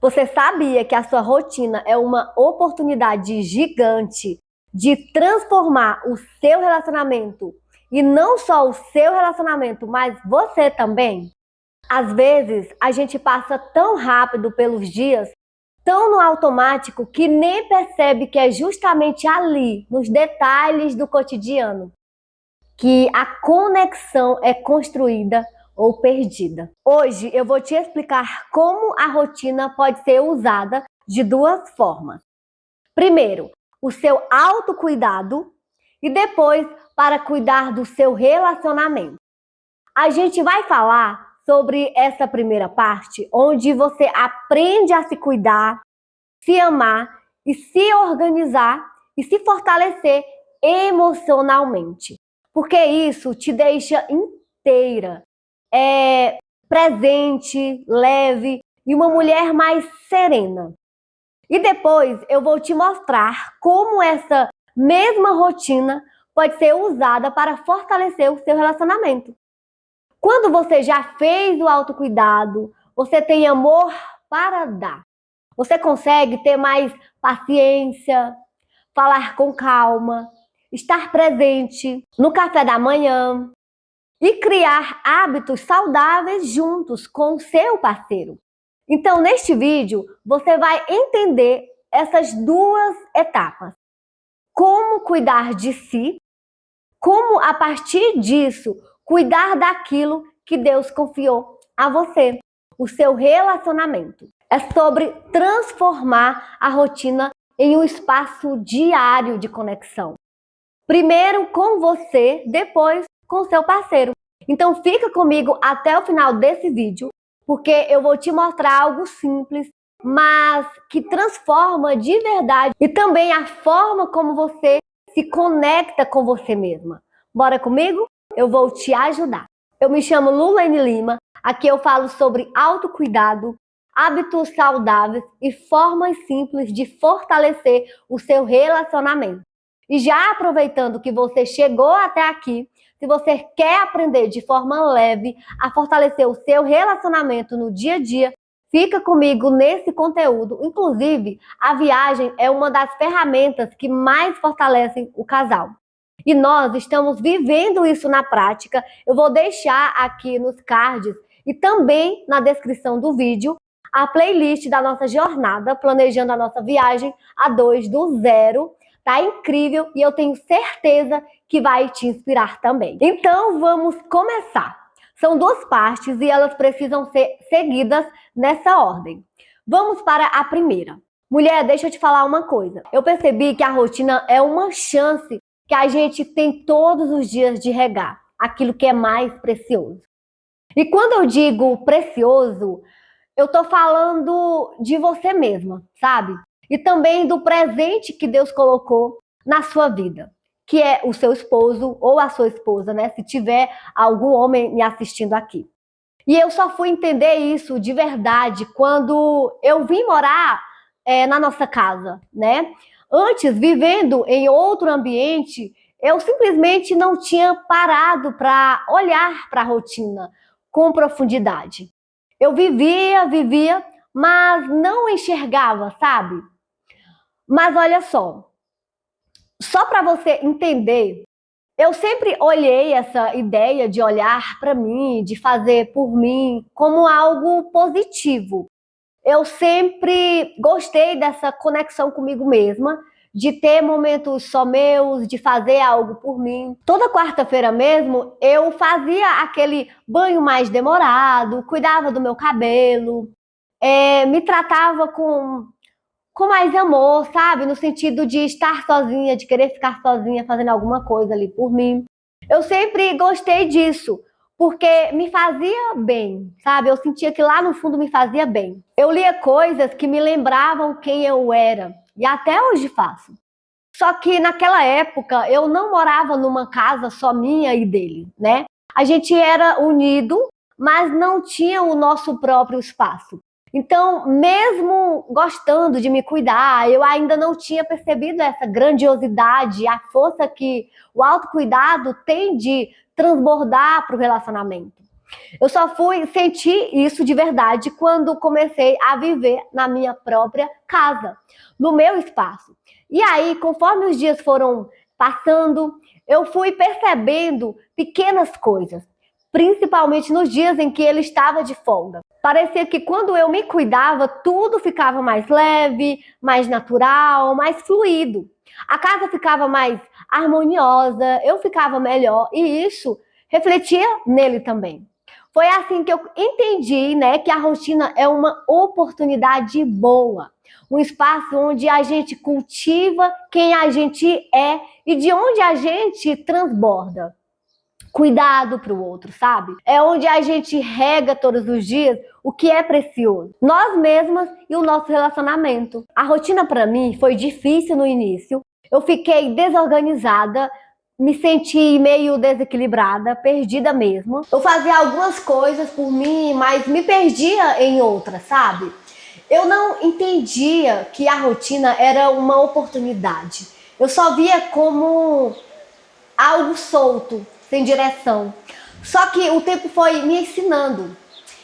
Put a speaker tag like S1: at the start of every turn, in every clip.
S1: Você sabia que a sua rotina é uma oportunidade gigante de transformar o seu relacionamento? E não só o seu relacionamento, mas você também? Às vezes, a gente passa tão rápido pelos dias, tão no automático, que nem percebe que é justamente ali, nos detalhes do cotidiano, que a conexão é construída ou perdida. Hoje eu vou te explicar como a rotina pode ser usada de duas formas. Primeiro, o seu autocuidado e depois para cuidar do seu relacionamento. A gente vai falar sobre essa primeira parte, onde você aprende a se cuidar, se amar e se organizar e se fortalecer emocionalmente. Porque isso te deixa inteira, presente, leve e uma mulher mais serena. E depois eu vou te mostrar como essa mesma rotina pode ser usada para fortalecer o seu relacionamento. Quando você já fez o autocuidado, você tem amor para dar. Você consegue ter mais paciência, falar com calma, estar presente no café da manhã e criar hábitos saudáveis juntos com o seu parceiro. Então, neste vídeo, você vai entender essas duas etapas. Como cuidar de si, como a partir disso, cuidar daquilo que Deus confiou a você, o seu relacionamento. É sobre transformar a rotina em um espaço diário de conexão. Primeiro com você, depois com seu parceiro. Então fica comigo até o final desse vídeo, porque eu vou te mostrar algo simples, mas que transforma de verdade e também a forma como você se conecta com você mesma. Bora comigo? Eu vou te ajudar. Eu me chamo Lulaine Lima, aqui eu falo sobre autocuidado, hábitos saudáveis e formas simples de fortalecer o seu relacionamento. E já aproveitando que você chegou até aqui, se você quer aprender de forma leve a fortalecer o seu relacionamento no dia a dia, fica comigo nesse conteúdo. Inclusive, a viagem é uma das ferramentas que mais fortalecem o casal. E nós estamos vivendo isso na prática. Eu vou deixar aqui nos cards e também na descrição do vídeo a playlist da nossa jornada, planejando a nossa viagem a 2 do zero. Tá incrível e eu tenho certeza que vai te inspirar também. Então vamos começar. São duas partes e elas precisam ser seguidas nessa ordem. Vamos para a primeira. Mulher, deixa eu te falar uma coisa. Eu percebi que a rotina é uma chance que a gente tem todos os dias de regar aquilo que é mais precioso. E quando eu digo precioso, eu tô falando de você mesma, sabe? E também do presente que Deus colocou na sua vida, que é o seu esposo ou a sua esposa, né? Se tiver algum homem me assistindo aqui. E eu só fui entender isso de verdade quando eu vim morar na nossa casa, né? Antes, vivendo em outro ambiente, eu simplesmente não tinha parado para olhar para a rotina com profundidade. Eu vivia, mas não enxergava, sabe? Mas olha só para você entender, eu sempre olhei essa ideia de olhar para mim, de fazer por mim, como algo positivo. Eu sempre gostei dessa conexão comigo mesma, de ter momentos só meus, de fazer algo por mim. Toda quarta-feira mesmo, eu fazia aquele banho mais demorado, cuidava do meu cabelo, me tratava com mais amor, sabe? No sentido de estar sozinha, de querer ficar sozinha fazendo alguma coisa ali por mim. Eu sempre gostei disso, porque me fazia bem, sabe? Eu sentia que lá no fundo me fazia bem. Eu lia coisas que me lembravam quem eu era, e até hoje faço. Só que naquela época eu não morava numa casa só minha e dele, né? A gente era unido, mas não tinha o nosso próprio espaço. Então, mesmo gostando de me cuidar, eu ainda não tinha percebido essa grandiosidade, a força que o autocuidado tem de transbordar para o relacionamento. Eu só fui sentir isso de verdade quando comecei a viver na minha própria casa, no meu espaço. E aí, conforme os dias foram passando, eu fui percebendo pequenas coisas, principalmente nos dias em que ele estava de folga. Parecia que quando eu me cuidava, tudo ficava mais leve, mais natural, mais fluido. A casa ficava mais harmoniosa, eu ficava melhor e isso refletia nele também. Foi assim que eu entendi, né, que a rotina é uma oportunidade boa, um espaço onde a gente cultiva quem a gente é e de onde a gente transborda cuidado para o outro, sabe? É onde a gente rega todos os dias o que é precioso, nós mesmas e o nosso relacionamento. A rotina para mim foi difícil no início. Eu fiquei desorganizada, me senti meio desequilibrada, perdida mesmo. Eu fazia algumas coisas por mim, mas me perdia em outras, sabe? Eu não entendia que a rotina era uma oportunidade. Eu só via como algo solto, sem direção. Só que o tempo foi me ensinando.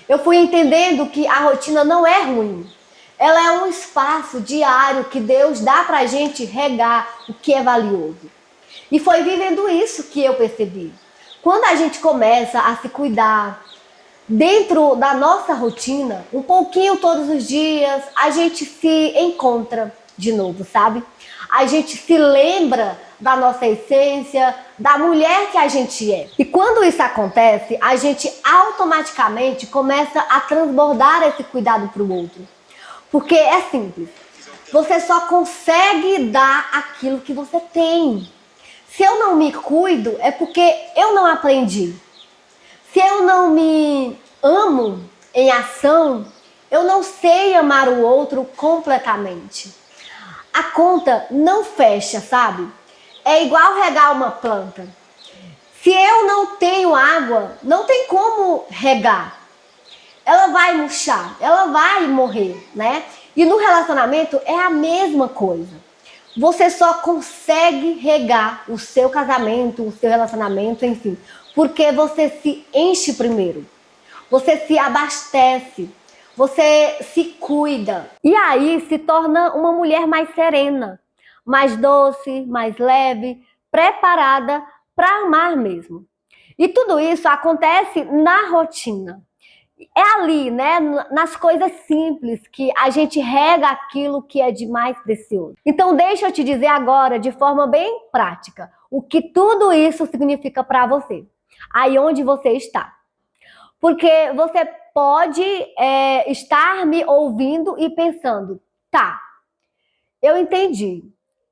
S1: Eu fui entendendo que a rotina não é ruim. Ela é um espaço diário que Deus dá pra gente regar o que é valioso. E foi vivendo isso que eu percebi. Quando a gente começa a se cuidar dentro da nossa rotina, um pouquinho todos os dias, a gente se encontra de novo, sabe? A gente se lembra da nossa essência, da mulher que a gente é. E quando isso acontece, a gente automaticamente começa a transbordar esse cuidado para o outro. Porque é simples. Você só consegue dar aquilo que você tem. Se eu não me cuido, é porque eu não aprendi. Se eu não me amo em ação, eu não sei amar o outro completamente. A conta não fecha, sabe? É igual regar uma planta. Se eu não tenho água, não tem como regar. Ela vai murchar, ela vai morrer, né? E no relacionamento é a mesma coisa. Você só consegue regar o seu casamento, o seu relacionamento, enfim, porque você se enche primeiro. Você se abastece, você se cuida. E aí se torna uma mulher mais serena, mais doce, mais leve, preparada para amar mesmo. E tudo isso acontece na rotina. É ali, né, nas coisas simples que a gente rega aquilo que é de mais precioso. Então deixa eu te dizer agora, de forma bem prática, o que tudo isso significa para você, aí onde você está. Porque você pode estar me ouvindo e pensando, tá, eu entendi,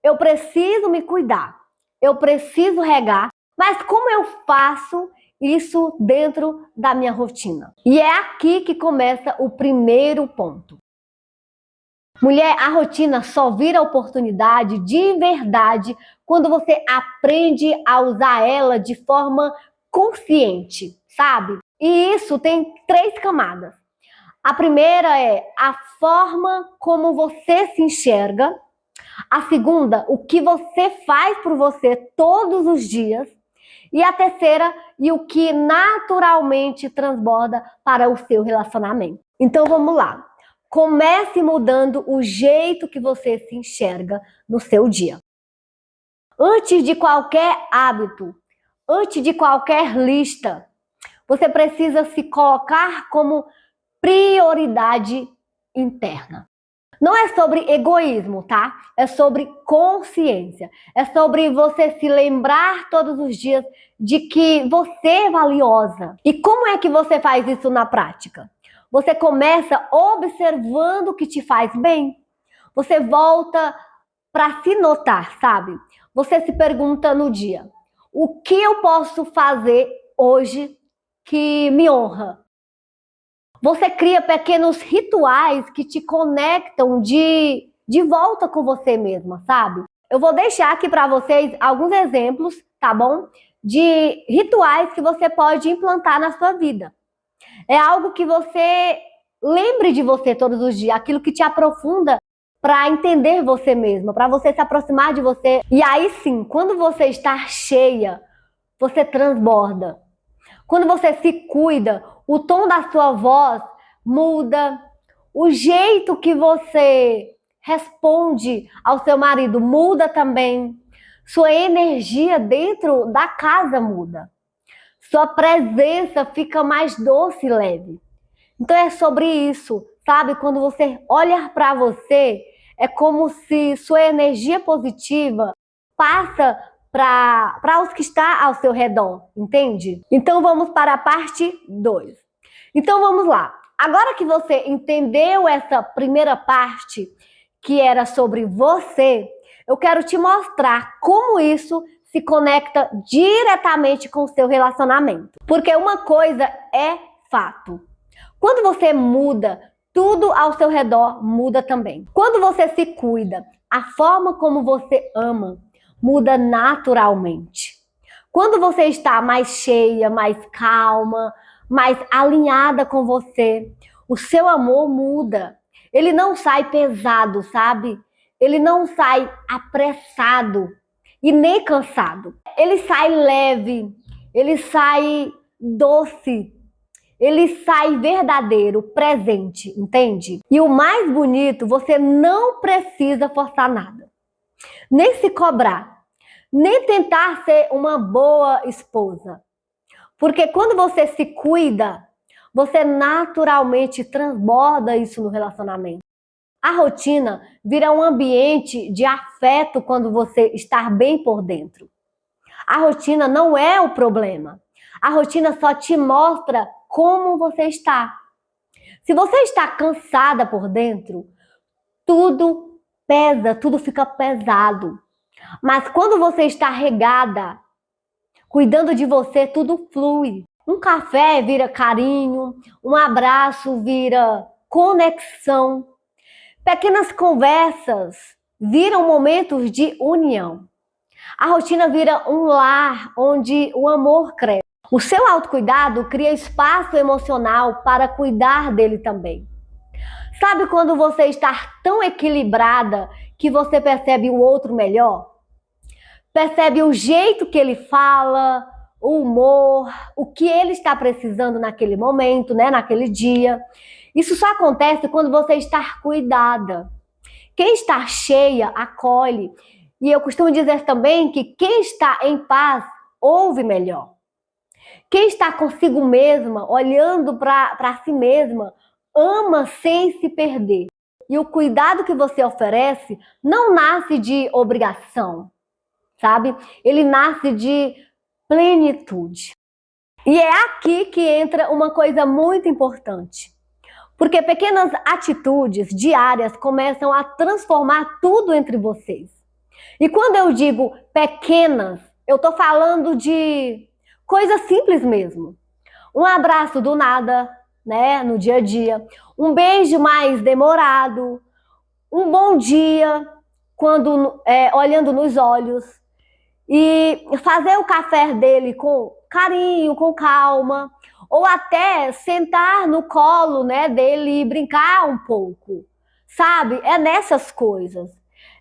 S1: eu preciso me cuidar, eu preciso regar, mas como eu faço isso dentro da minha rotina? E é aqui que começa o primeiro ponto. Mulher, a rotina só vira oportunidade de verdade quando você aprende a usar ela de forma consciente, sabe? E isso tem 3 camadas. A primeira é a forma como você se enxerga. A segunda, o que você faz por você todos os dias. E a terceira, e o que naturalmente transborda para o seu relacionamento. Então vamos lá. Comece mudando o jeito que você se enxerga no seu dia. Antes de qualquer hábito, antes de qualquer lista, você precisa se colocar como prioridade interna. Não é sobre egoísmo, tá? É sobre consciência. É sobre você se lembrar todos os dias de que você é valiosa. E como é que você faz isso na prática? Você começa observando o que te faz bem. Você volta para se notar, sabe? Você se pergunta no dia: o que eu posso fazer hoje que me honra? Você cria pequenos rituais que te conectam de volta com você mesma, sabe? Eu vou deixar aqui para vocês alguns exemplos, tá bom? De rituais que você pode implantar na sua vida. É algo que você lembre de você todos os dias, aquilo que te aprofunda para entender você mesma, para você se aproximar de você. E aí sim, quando você está cheia, você transborda. Quando você se cuida, o tom da sua voz muda, o jeito que você responde ao seu marido muda também. Sua energia dentro da casa muda. Sua presença fica mais doce e leve. Então é sobre isso, sabe? Quando você olha para você, é como se sua energia positiva passa para os que está ao seu redor, entende? Então vamos para a parte 2. Então vamos lá. Agora que você entendeu essa primeira parte, que era sobre você, eu quero te mostrar como isso se conecta diretamente com o seu relacionamento. Porque uma coisa é fato. Quando você muda, tudo ao seu redor muda também. Quando você se cuida, a forma como você ama muda naturalmente. Quando você está mais cheia, mais calma, mais alinhada com você, o seu amor muda. Ele não sai pesado, sabe? Ele não sai apressado e nem cansado. Ele sai leve, ele sai doce, ele sai verdadeiro, presente, entende? E o mais bonito, você não precisa forçar nada, nem se cobrar, nem tentar ser uma boa esposa. Porque quando você se cuida, você naturalmente transborda isso no relacionamento. A rotina vira um ambiente de afeto quando você está bem por dentro. A rotina não é o problema. A rotina só te mostra como você está. Se você está cansada por dentro, tudo pesa, tudo fica pesado. Mas quando você está regada, cuidando de você, tudo flui. Um café vira carinho, um abraço vira conexão. Pequenas conversas viram momentos de união. A rotina vira um lar onde o amor cresce. O seu autocuidado cria espaço emocional para cuidar dele também. Sabe quando você está tão equilibrada que você percebe o outro melhor? Percebe o jeito que ele fala, o humor, o que ele está precisando naquele momento, né, naquele dia. Isso só acontece quando você está cuidada. Quem está cheia, acolhe. E eu costumo dizer também que quem está em paz, ouve melhor. Quem está consigo mesma, olhando para si mesma, ama sem se perder. E o cuidado que você oferece não nasce de obrigação, sabe? Ele nasce de plenitude. E é aqui que entra uma coisa muito importante. Porque pequenas atitudes diárias começam a transformar tudo entre vocês. E quando eu digo pequenas, eu estou falando de coisas simples mesmo. Um abraço do nada, né, no dia a dia. Um beijo mais demorado. Um bom dia, quando olhando nos olhos. E fazer o café dele com carinho, com calma. Ou até sentar no colo, né, dele e brincar um pouco. Sabe? É nessas coisas.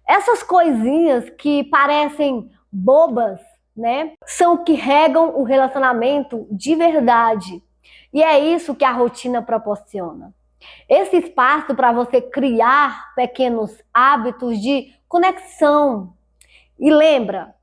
S1: Essas coisinhas que parecem bobas, né, são que regam o relacionamento de verdade. E é isso que a rotina proporciona. Esse espaço para você criar pequenos hábitos de conexão. E lembra,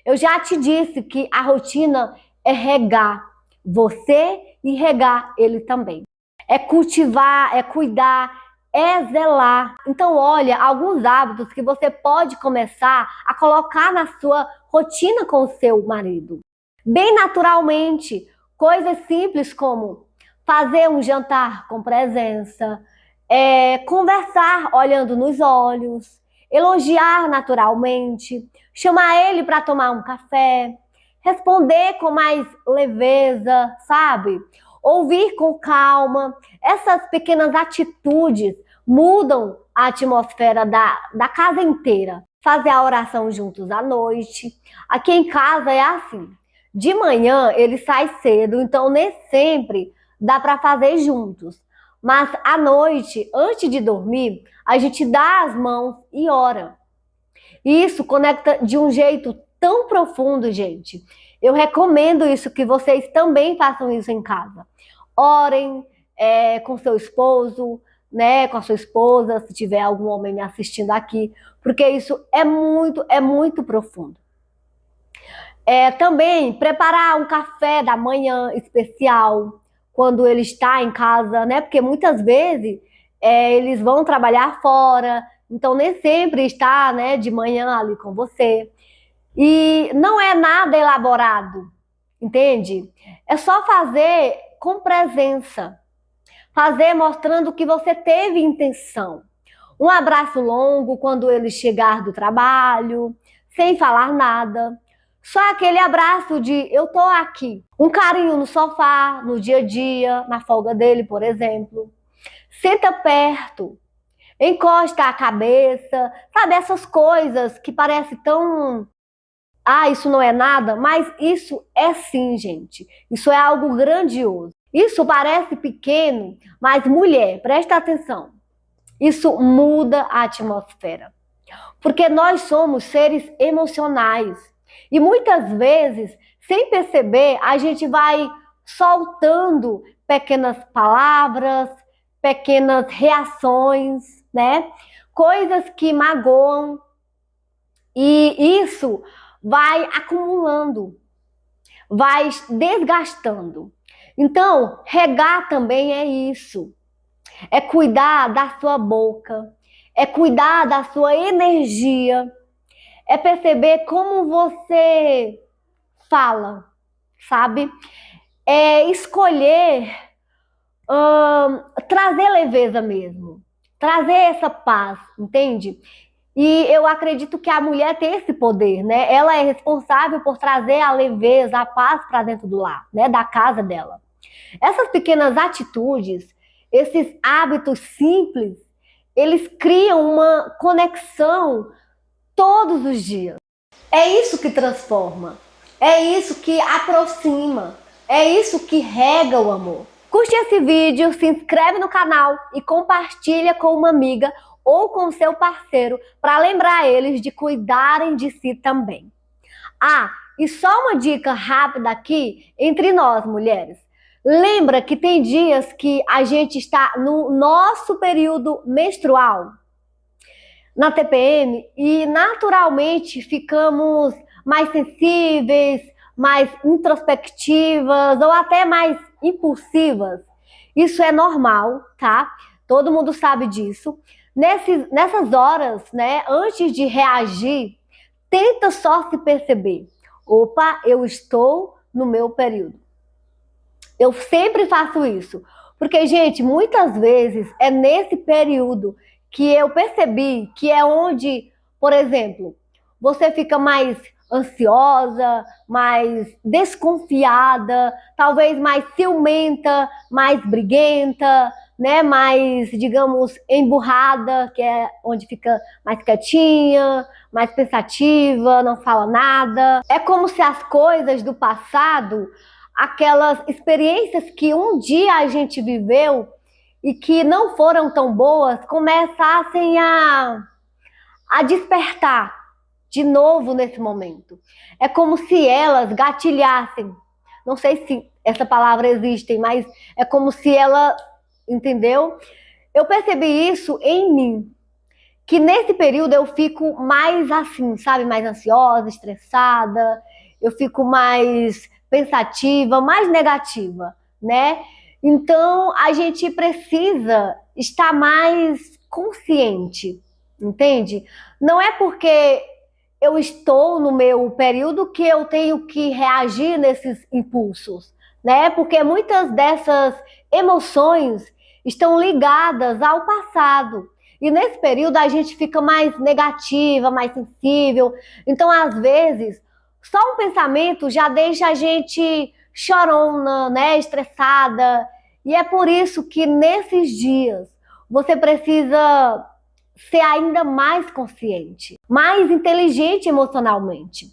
S1: eu já te disse que a rotina é regar você e regar ele também. É cultivar, é cuidar, é zelar. Então, olha, alguns hábitos que você pode começar a colocar na sua rotina com o seu marido. Bem naturalmente, coisas simples como fazer um jantar com presença, conversar olhando nos olhos, elogiar naturalmente, chamar ele para tomar um café, responder com mais leveza, sabe? Ouvir com calma. Essas pequenas atitudes mudam a atmosfera da casa inteira. Fazer a oração juntos à noite. Aqui em casa é assim. De manhã ele sai cedo, então nem sempre dá para fazer juntos. Mas à noite, antes de dormir, a gente dá as mãos e ora. Isso conecta de um jeito tão profundo, gente. Eu recomendo isso, que vocês também façam isso em casa. Orem com seu esposo, né, com a sua esposa, se tiver algum homem me assistindo aqui, porque isso é muito profundo. Também preparar um café da manhã especial quando ele está em casa, né? Porque muitas vezes eles vão trabalhar fora, então nem sempre está, né, de manhã ali com você. E não é nada elaborado, entende? É só fazer com presença, fazer mostrando que você teve intenção. Um abraço longo quando ele chegar do trabalho, sem falar nada. Só aquele abraço de eu tô aqui. Um carinho no sofá, no dia a dia, na folga dele, por exemplo. Senta perto, encosta a cabeça, sabe, essas coisas que parecem tão... Ah, isso não é nada, mas isso é sim, gente. Isso é algo grandioso. Isso parece pequeno, mas mulher, presta atenção. Isso muda a atmosfera. Porque nós somos seres emocionais. E muitas vezes, sem perceber, a gente vai soltando pequenas palavras, pequenas reações, né? Coisas que magoam. E isso vai acumulando, vai desgastando. Então, regar também é isso. É cuidar da sua boca, é cuidar da sua energia, é perceber como você fala, sabe? É escolher trazer leveza mesmo, trazer essa paz, entende? E eu acredito que a mulher tem esse poder, né? Ela é responsável por trazer a leveza, a paz para dentro do lar, né? Da casa dela. Essas pequenas atitudes, esses hábitos simples, eles criam uma conexão todos os dias. É isso que transforma, é isso que aproxima, é isso que rega o amor. Curte esse vídeo, se inscreve no canal e compartilha com uma amiga ou com seu parceiro para lembrar eles de cuidarem de si também. Ah, e só uma dica rápida aqui entre nós, mulheres. Lembra que tem dias que a gente está no nosso período menstrual, na TPM, e naturalmente ficamos mais sensíveis, mais introspectivas ou até mais impulsivas. Isso é normal, tá? Todo mundo sabe disso. Nessas horas, né, antes de reagir, tenta só se perceber. Opa, eu estou no meu período. Eu sempre faço isso. Porque, gente, muitas vezes é nesse período que eu percebi que é onde, por exemplo, você fica mais ansiosa, mais desconfiada, talvez mais ciumenta, mais briguenta, né? Mais, digamos, emburrada, que é onde fica mais quietinha, mais pensativa, não fala nada. É como se as coisas do passado, aquelas experiências que um dia a gente viveu e que não foram tão boas, começassem a despertar de novo nesse momento. É como se elas gatilhassem. Não sei se essa palavra existe, mas é como se ela, entendeu? Eu percebi isso em mim, que nesse período eu fico mais assim, sabe? Mais ansiosa, estressada, eu fico mais pensativa, mais negativa, né? Então a gente precisa estar mais consciente, entende? Não é porque eu estou no meu período que eu tenho que reagir nesses impulsos, né? Porque muitas dessas emoções estão ligadas ao passado. E nesse período a gente fica mais negativa, mais sensível. Então, às vezes, só um pensamento já deixa a gente chorona, né? Estressada. E é por isso que nesses dias você precisa ser ainda mais consciente, mais inteligente emocionalmente.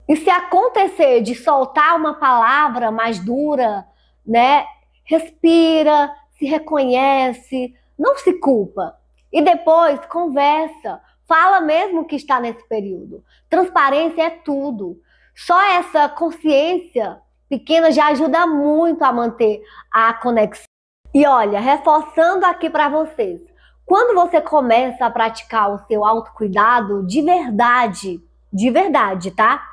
S1: E se acontecer de soltar uma palavra mais dura, né? Respira, se reconhece, não se culpa. E depois conversa, Fala mesmo que está nesse período. Transparência é tudo. Só essa consciência pequena já ajuda muito a manter a conexão. E olha, reforçando aqui para vocês, quando você começa a praticar o seu autocuidado de verdade, tá?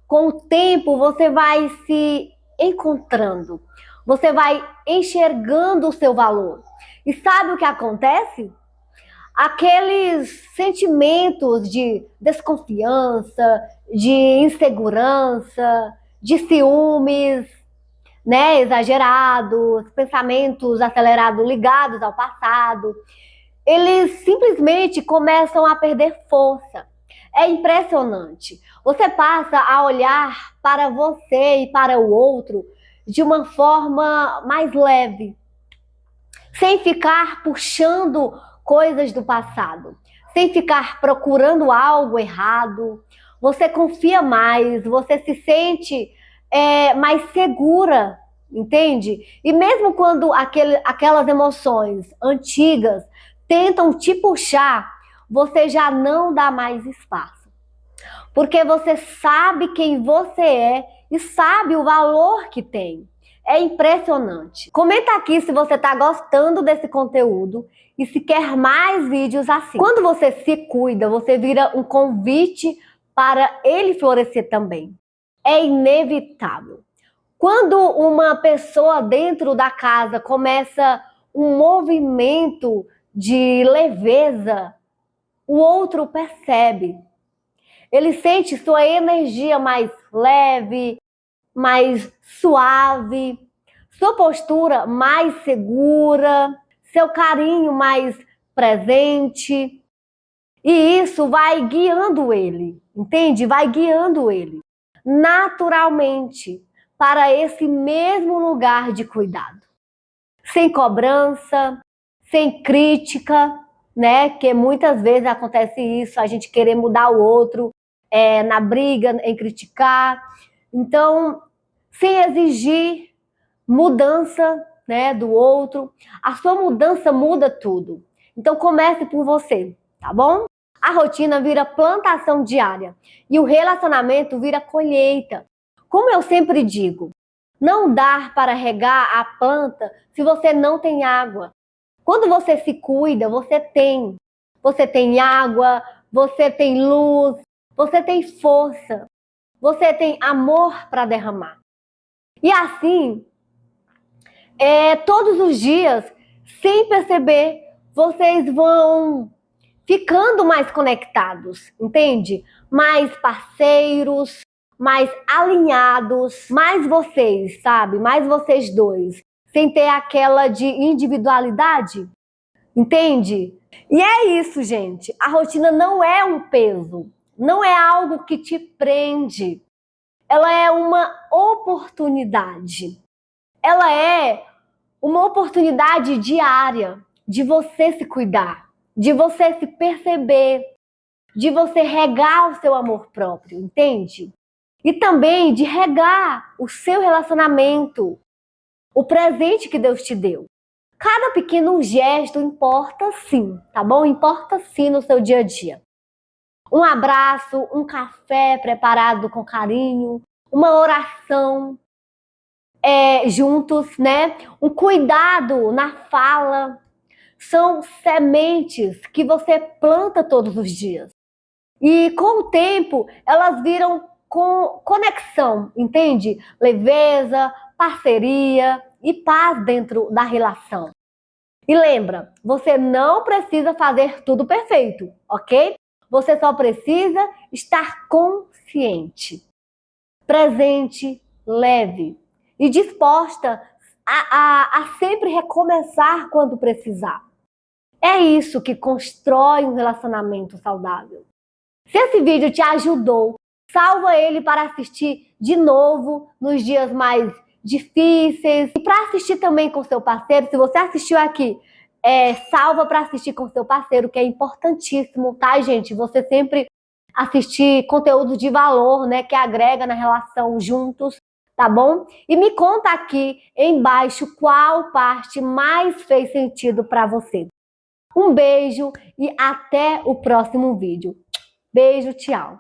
S1: Com o tempo você vai se encontrando, você vai enxergando o seu valor. E sabe o que acontece? Aqueles sentimentos de desconfiança, de insegurança, de ciúmes, né, exagerados, pensamentos acelerados ligados ao passado, eles simplesmente começam a perder força. É impressionante. Você passa a olhar para você e para o outro de uma forma mais leve, sem ficar puxando coisas do passado, sem ficar procurando algo errado. Você confia mais, você se sente mais segura, entende? E mesmo quando aquelas emoções antigas tentam te puxar, você já não dá mais espaço. Porque você sabe quem você é e sabe o valor que tem. É impressionante. Comenta aqui se você está gostando desse conteúdo e se quer mais vídeos assim. Quando você se cuida, você vira um convite para ele florescer também. É inevitável. Quando uma pessoa dentro da casa começa um movimento de leveza, o outro percebe. Ele sente sua energia mais leve, mais suave, sua postura mais segura, seu carinho mais presente. E isso vai guiando ele, entende? Vai guiando ele naturalmente para esse mesmo lugar de cuidado. Sem cobrança, sem crítica, né? Que muitas vezes acontece isso, a gente querer mudar o outro, na briga, em criticar. Então, sem exigir mudança, né, do outro. A sua mudança muda tudo. Então, comece por você, tá bom? A rotina vira plantação diária e o relacionamento vira colheita. Como eu sempre digo, não dá para regar a planta se você não tem água. Quando você se cuida, você tem. Você tem água, você tem luz, você tem força, você tem amor para derramar. E assim, todos os dias, sem perceber, vocês vão ficando mais conectados, entende? Mais parceiros, mais alinhados, mais vocês, sabe? Mais vocês dois, sem ter aquela de individualidade, entende? E é isso, gente. A rotina não é um peso, não é algo que te prende. Ela é uma oportunidade. Ela é uma oportunidade diária de você se cuidar, de você se perceber, de você regar o seu amor próprio, entende? E também de regar o seu relacionamento, o presente que Deus te deu. Cada pequeno gesto importa sim, tá bom? Importa sim no seu dia a dia. Um abraço, um café preparado com carinho, uma oração juntos, né? Um cuidado na fala. São sementes que você planta todos os dias. E com o tempo, elas viram com conexão, entende? Leveza, parceria e paz dentro da relação. E lembra, você não precisa fazer tudo perfeito, ok? Você só precisa estar consciente, presente, leve e disposta a sempre recomeçar quando precisar. É isso que constrói um relacionamento saudável. Se esse vídeo te ajudou, salva ele para assistir de novo nos dias mais difíceis. E para assistir também com seu parceiro, se você assistiu aqui, salva para assistir com seu parceiro, que é importantíssimo, tá, gente? Você sempre assistir conteúdo de valor, né, que agrega na relação juntos, tá bom? E me conta aqui embaixo qual parte mais fez sentido para você. Um beijo e até o próximo vídeo. Beijo, tchau!